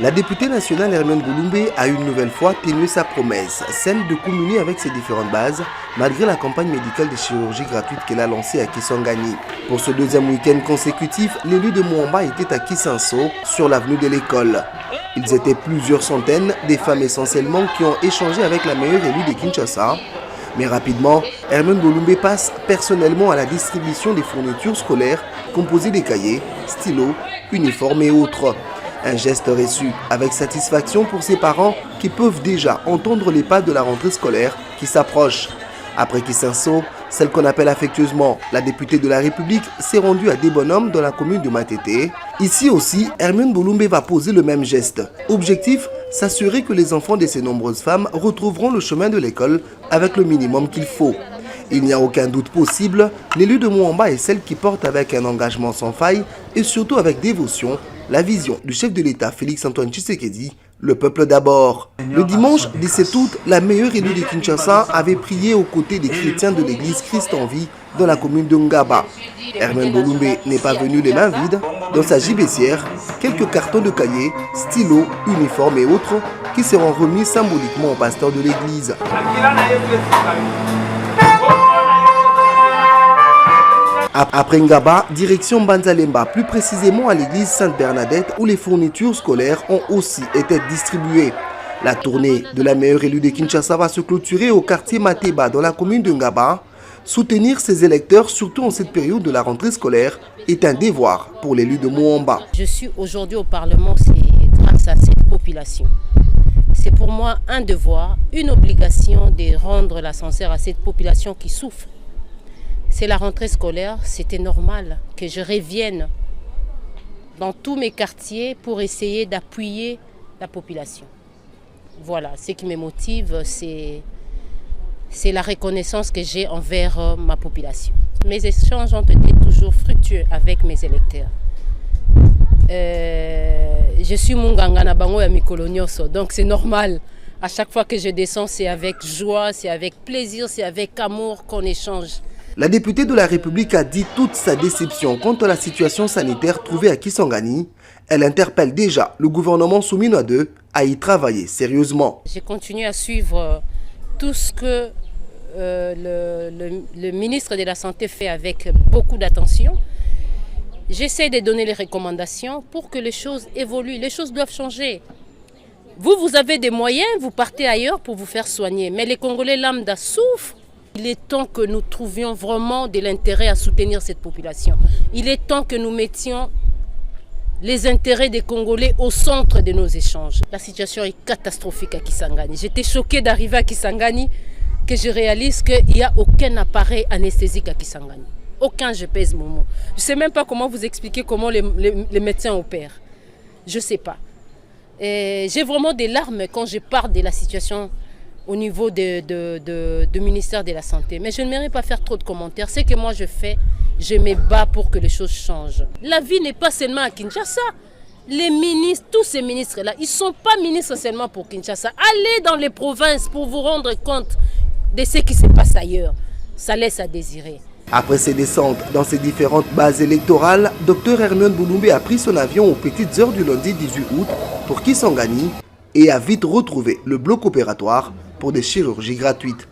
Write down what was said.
La députée nationale Hermione Gouloumbé a une nouvelle fois tenu sa promesse, celle de communier avec ses différentes bases, malgré la campagne médicale de chirurgie gratuite qu'elle a lancée à Kisangani. Pour ce deuxième week-end consécutif, l'élu de Mwamba était à Kisanso, sur l'avenue de l'école. Ils étaient plusieurs centaines, des femmes essentiellement, qui ont échangé avec la meilleure élue de Kinshasa. Mais rapidement, Hermione Gouloumbé passe personnellement à la distribution des fournitures scolaires composées des cahiers, stylos, uniformes et autres. Un geste reçu avec satisfaction pour ses parents qui peuvent déjà entendre les pas de la rentrée scolaire qui s'approche. Après Kisanso, celle qu'on appelle affectueusement la députée de la République s'est rendue à Desbonhommes dans la commune de Matete. Ici aussi, Hermione Gouloumbé va poser le même geste. Objectif, s'assurer que les enfants de ces nombreuses femmes retrouveront le chemin de l'école avec le minimum qu'il faut. Il n'y a aucun doute possible, l'élu de Mwamba est celle qui porte avec un engagement sans faille et surtout avec dévotion la vision du chef de l'État Félix-Antoine Tshisekedi, le peuple d'abord. Le dimanche 17 août, la meilleure élue de Kinshasa avait prié aux côtés des chrétiens de l'église Christ en vie dans la commune de Ngaba. Hermione Gouloumbé n'est pas venue les mains vides. Dans sa gibecière, quelques cartons de cahiers, stylos, uniformes et autres qui seront remis symboliquement au pasteur de l'église. Après Ngaba, direction Banzalemba, plus précisément à l'église Sainte-Bernadette où les fournitures scolaires ont aussi été distribuées. La tournée de la meilleure élue de Kinshasa va se clôturer au quartier Mateba dans la commune de Ngaba. Soutenir ses électeurs, surtout en cette période de la rentrée scolaire, est un devoir pour l'élu de Mwamba. Je suis aujourd'hui au Parlement, c'est grâce à cette population. C'est pour moi un devoir, une obligation de rendre l'ascenseur à cette population qui souffre. C'est la rentrée scolaire, c'était normal que je revienne dans tous mes quartiers pour essayer d'appuyer la population. Voilà, ce qui me motive, c'est la reconnaissance que j'ai envers ma population. Mes échanges ont été toujours fructueux avec mes électeurs. Je suis Munganga na bango ya mikolo nyonso, donc c'est normal. À chaque fois que je descends, c'est avec joie, c'est avec plaisir, c'est avec amour qu'on échange. La députée de la République a dit toute sa déception quant à la situation sanitaire trouvée à Kisangani. Elle interpelle déjà le gouvernement Souminois II à y travailler sérieusement. J'ai continué à suivre tout ce que le ministre de la Santé fait avec beaucoup d'attention. J'essaie de donner les recommandations pour que les choses évoluent. Les choses doivent changer. Vous avez des moyens, vous partez ailleurs pour vous faire soigner. Mais les Congolais lambda souffrent. Il est temps que nous trouvions vraiment de l'intérêt à soutenir cette population. Il est temps que nous mettions les intérêts des Congolais au centre de nos échanges. La situation est catastrophique à Kisangani. J'étais choquée d'arriver à Kisangani, que je réalise qu'il n'y a aucun appareil anesthésique à Kisangani. Aucun, je pèse mon mot. Je ne sais même pas comment vous expliquer comment les médecins opèrent. Je ne sais pas. J'ai vraiment des larmes quand je parle de la situation au niveau du ministère de la Santé. Mais je ne mérite pas faire trop de commentaires. Ce que moi je fais, je me bats pour que les choses changent. La vie n'est pas seulement à Kinshasa. Les ministres, tous ces ministres-là, ils ne sont pas ministres seulement pour Kinshasa. Allez dans les provinces pour vous rendre compte de ce qui se passe ailleurs. Ça laisse à désirer. Après ses descentes dans ses différentes bases électorales, Dr Hermione Gouloumbé a pris son avion aux petites heures du lundi 18 août pour Kisangani et a vite retrouvé le bloc opératoire pour des chirurgies gratuites.